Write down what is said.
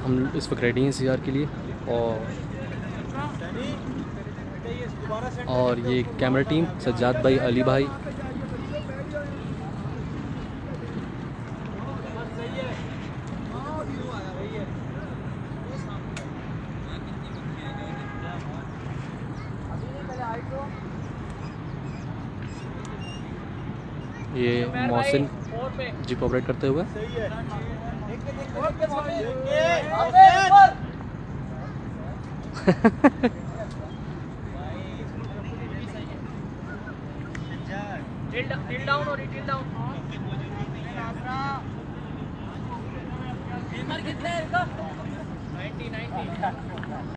हम इस वक्त रेडी हैं सीआर के लिए। और ये कैमरा टीम सज्जाद भाई, अली भाई, ये मोहसिन जीप ऑपरेट करते हुए। टिल डाउन और टिल डाउन कितने 90 90